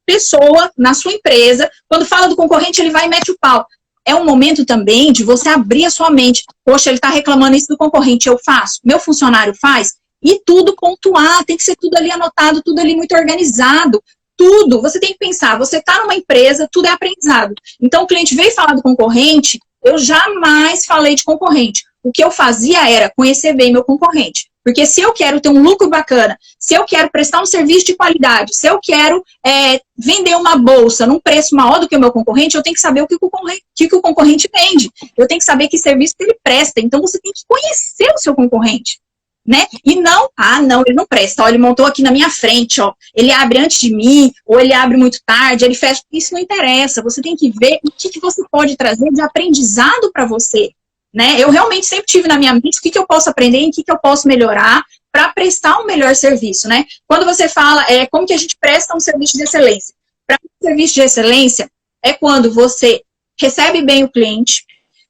pessoa na sua empresa, quando fala do concorrente, ele vai e mete o pau. É um momento também de você abrir a sua mente. Poxa, ele está reclamando isso do concorrente, eu faço, meu funcionário faz, e tudo pontuar, tem que ser tudo ali anotado, tudo ali muito organizado. Tudo, você tem que pensar, você está numa empresa, tudo é aprendizado. Então, o cliente veio falar do concorrente, eu jamais falei de concorrente. O que eu fazia era conhecer bem meu concorrente. Porque se eu quero ter um lucro bacana, se eu quero prestar um serviço de qualidade, se eu quero vender uma bolsa num preço maior do que o meu concorrente, eu tenho que saber o que o concorrente vende. Eu tenho que saber que serviço que ele presta. Então, você tem que conhecer o seu concorrente. Né? E não, não, ele não presta, ó, ele montou aqui na minha frente, ó, ele abre antes de mim, ou ele abre muito tarde, ele fecha, isso não interessa, você tem que ver o que você pode trazer de aprendizado para você, né? Eu realmente sempre tive na minha mente o que eu posso aprender, em que eu posso melhorar para prestar um melhor serviço, né? Quando você fala, como que a gente presta um serviço de excelência? Para um serviço de excelência é quando você recebe bem o cliente,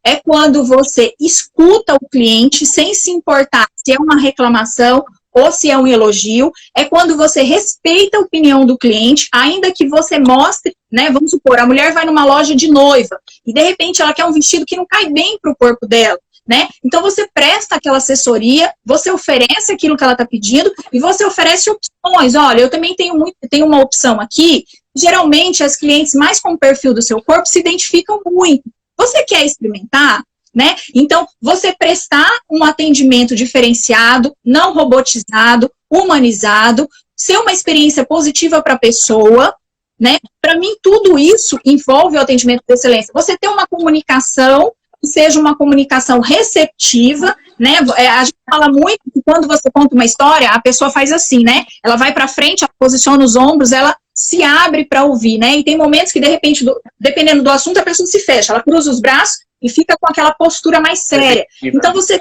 é quando você escuta o cliente sem se importar se é uma reclamação ou se é um elogio. É quando você respeita a opinião do cliente, ainda que você mostre, né? Vamos supor, a mulher vai numa loja de noiva e de repente ela quer um vestido que não cai bem para o corpo dela, né? Então você presta aquela assessoria, você oferece aquilo que ela está pedindo e você oferece opções. Olha, eu também tenho uma opção aqui. Geralmente as clientes mais com o perfil do seu corpo se identificam muito. Você quer experimentar, né? Então, você prestar um atendimento diferenciado, não robotizado, humanizado, ser uma experiência positiva para a pessoa, né? Para mim, tudo isso envolve o atendimento de excelência. Você ter uma comunicação que seja uma comunicação receptiva, né? A gente fala muito que quando você conta uma história, a pessoa faz assim, né? Ela vai para frente, ela posiciona os ombros, ela se abre para ouvir, né? E tem momentos que, de repente, dependendo do assunto, a pessoa se fecha, ela cruza os braços e fica com aquela postura mais séria. Então, você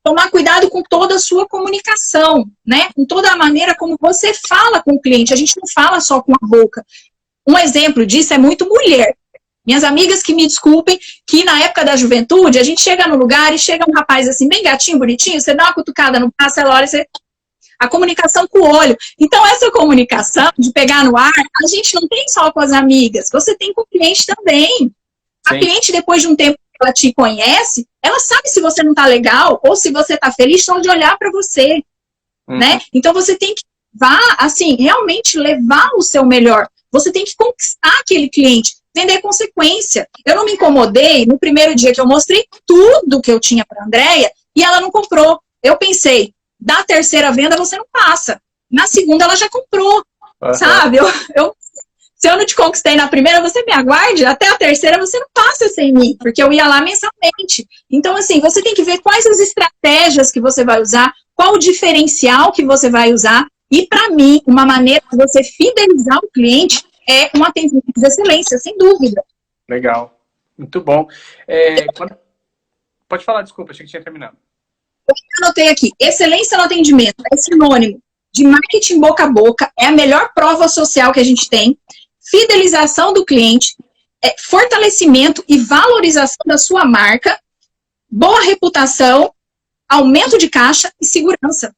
tomar cuidado com toda a sua comunicação, né? Com toda a maneira como você fala com o cliente. A gente não fala só com a boca. Um exemplo disso é muito mulher. Minhas amigas que me desculpem, que na época da juventude, a gente chega no lugar e chega um rapaz assim, bem gatinho, bonitinho, você dá uma cutucada no braço, ela olha, você... A comunicação com o olho. Então, essa comunicação de pegar no ar, a gente não tem só com as amigas, você tem com o cliente também. Sim. A cliente, depois de um tempo que ela te conhece, ela sabe se você não tá legal ou se você tá feliz só de olhar para você, né? Então, você tem que assim, realmente levar o seu melhor. Você tem que conquistar aquele cliente, vender consequência. Eu não me incomodei no primeiro dia que eu mostrei tudo que eu tinha para a Andréia e ela não comprou. Eu pensei, da terceira venda você não passa. Na segunda ela já comprou, sabe? Se eu não te conquistei na primeira, você me aguarde. Até a terceira você não passa sem mim, porque eu ia lá mensalmente. Então, assim, você tem que ver quais as estratégias que você vai usar, qual o diferencial que você vai usar. E, para mim, uma maneira de você fidelizar o cliente é um atendimento de excelência, sem dúvida. Legal. Muito bom. Pode falar, desculpa, achei que tinha terminado. Eu anotei aqui, excelência no atendimento é sinônimo de marketing boca a boca, é a melhor prova social que a gente tem, fidelização do cliente, fortalecimento e valorização da sua marca, boa reputação, aumento de caixa e segurança.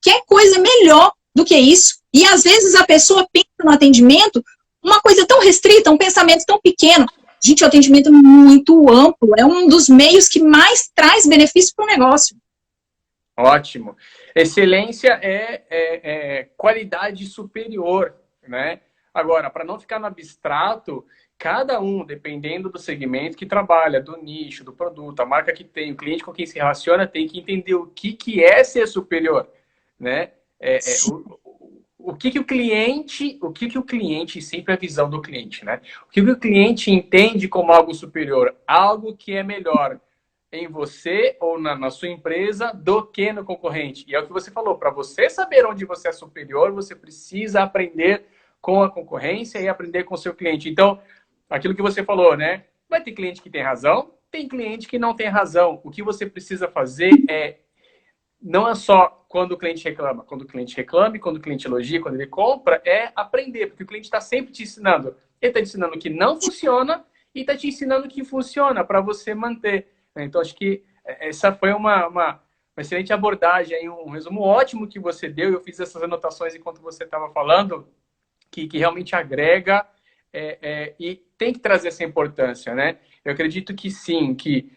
Que coisa melhor do que isso? E às vezes a pessoa pensa no atendimento uma coisa tão restrita, um pensamento tão pequeno. Gente, o atendimento é muito amplo, é um dos meios que mais traz benefício para o negócio. Ótimo. Excelência é qualidade superior, né? Agora, para não ficar no abstrato, cada um, dependendo do segmento que trabalha, do nicho, do produto, a marca que tem, o cliente com quem se relaciona, tem que entender o que é ser superior, né? O que o cliente, sempre a visão do cliente, né? O que o cliente entende como algo superior? Algo que é melhor em você ou na sua empresa do que no concorrente. E é o que você falou, para você saber onde você é superior, você precisa aprender com a concorrência e aprender com o seu cliente. Então, aquilo que você falou, né? Vai ter cliente que tem razão, tem cliente que não tem razão. O que você precisa fazer não é só quando o cliente reclama. Quando o cliente reclama, quando o cliente elogia, quando ele compra, é aprender. Porque o cliente está sempre te ensinando. Ele está te ensinando o que não funciona e está te ensinando o que funciona para você manter. Então, acho que essa foi uma excelente abordagem, um resumo ótimo que você deu. Eu fiz essas anotações enquanto você estava falando, que realmente agrega e tem que trazer essa importância, né? Eu acredito que sim, que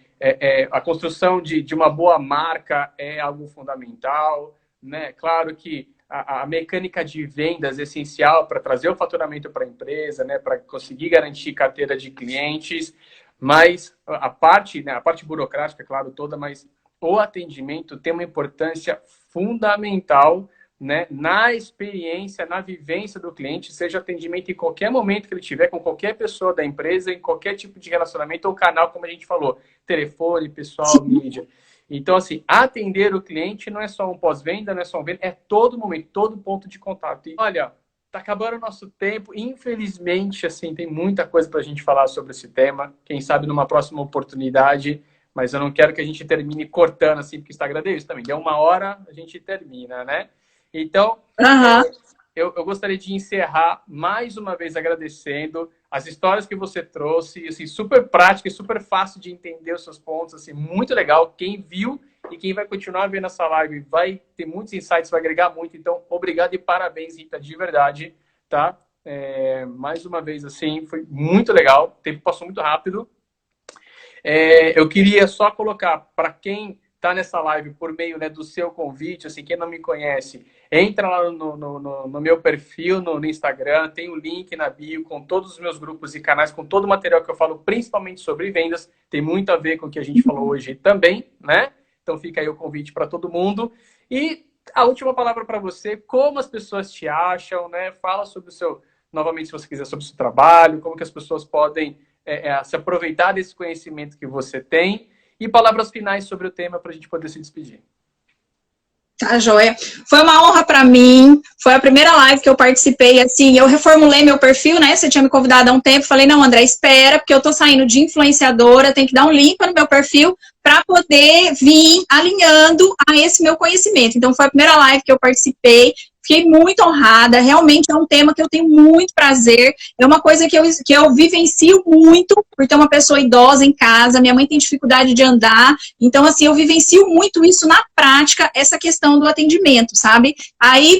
a construção de uma boa marca é algo fundamental, né? Claro que a mecânica de vendas é essencial para trazer o faturamento para a empresa, né? Para conseguir garantir carteira de clientes, mas a parte burocrática, claro, toda, mas o atendimento tem uma importância fundamental, né, na experiência, na vivência do cliente, seja atendimento em qualquer momento que ele tiver, com qualquer pessoa da empresa, em qualquer tipo de relacionamento ou canal, como a gente falou, telefone, pessoal, mídia. Então, assim, atender o cliente não é só um pós-venda, não é só um venda, é todo momento, todo ponto de contato. E, olha, tá acabando o nosso tempo, infelizmente, assim, tem muita coisa para a gente falar sobre esse tema, quem sabe numa próxima oportunidade, mas eu não quero que a gente termine cortando, assim, porque o Instagram deu isso também, deu 1 hora, a gente termina, né? Então, eu gostaria de encerrar mais uma vez agradecendo as histórias que você trouxe, assim, super prática e super fácil de entender os seus pontos, assim, muito legal. Quem viu e quem vai continuar vendo essa live vai ter muitos insights, vai agregar muito. Então, obrigado e parabéns, Rita, de verdade, tá? Mais uma vez, assim, foi muito legal. O tempo passou muito rápido. Eu queria só colocar para quem está nessa live por meio, né, do seu convite, assim, quem não me conhece, entra lá no meu perfil no Instagram, tem o link na bio com todos os meus grupos e canais, com todo o material que eu falo, principalmente sobre vendas, tem muito a ver com o que a gente falou hoje também, né? Então fica aí o convite para todo mundo. E a última palavra para você, como as pessoas te acham, né? Fala sobre o seu, novamente, se você quiser, sobre o seu trabalho, como que as pessoas podem se aproveitar desse conhecimento que você tem. E palavras finais sobre o tema para a gente poder se despedir. Tá, joia. Foi uma honra para mim. Foi a primeira live que eu participei, assim, eu reformulei meu perfil, né? Você tinha me convidado há um tempo. Falei, não, André, espera, porque eu tô saindo de influenciadora, tem que dar um limpa no meu perfil para poder vir alinhando a esse meu conhecimento. Então, foi a primeira live que eu participei. Fiquei muito honrada, realmente é um tema que eu tenho muito prazer, é uma coisa que eu vivencio muito, por ter uma pessoa idosa em casa, minha mãe tem dificuldade de andar, então assim, eu vivencio muito isso na prática, essa questão do atendimento, sabe? Aí,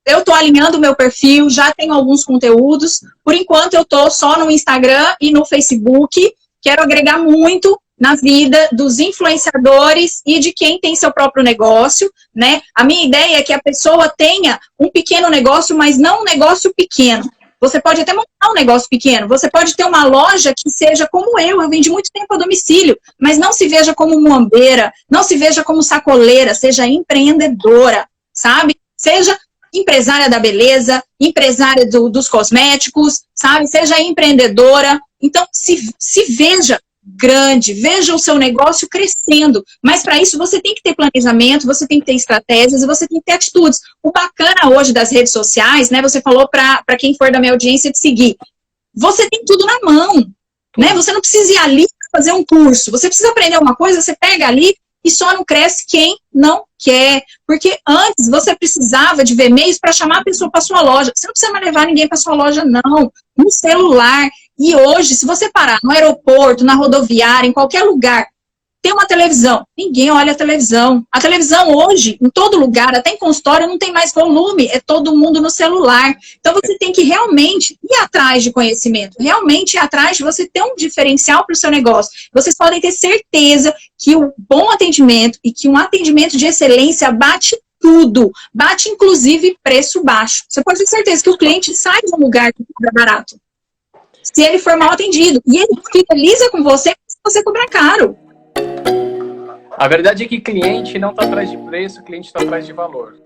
eu tô alinhando o meu perfil, já tenho alguns conteúdos, por enquanto eu tô só no Instagram e no Facebook, quero agregar muito na vida dos influenciadores e de quem tem seu próprio negócio, né? A minha ideia é que a pessoa tenha um pequeno negócio, mas não um negócio pequeno. Você pode até montar um negócio pequeno, você pode ter uma loja que seja como eu vendi muito tempo a domicílio, mas não se veja como muambeira, não se veja como sacoleira, seja empreendedora, sabe? Seja empresária da beleza, empresária dos cosméticos, sabe? Seja empreendedora. Então, se veja grande, veja o seu negócio crescendo, mas para isso você tem que ter planejamento, você tem que ter estratégias e você tem que ter atitudes. O bacana hoje das redes sociais, né, você falou para quem for da minha audiência de seguir, você tem tudo na mão, né, você não precisa ir ali fazer um curso, você precisa aprender uma coisa, você pega ali e só não cresce quem não quer, porque antes você precisava de ver meios para chamar a pessoa para sua loja, você não precisa mais levar ninguém para sua loja não, no celular. E hoje, se você parar no aeroporto, na rodoviária, em qualquer lugar, tem uma televisão. Ninguém olha a televisão. A televisão hoje, em todo lugar, até em consultório, não tem mais volume. É todo mundo no celular. Então, você tem que realmente ir atrás de conhecimento. Realmente ir atrás de você ter um diferencial para o seu negócio. Vocês podem ter certeza que o bom atendimento e que um atendimento de excelência bate tudo. Bate, inclusive, preço baixo. Você pode ter certeza que o cliente sai de um lugar que cobra barato. Se ele for mal atendido. E ele fideliza com você se você cobrar caro. A verdade é que cliente não está atrás de preço, cliente está atrás de valor.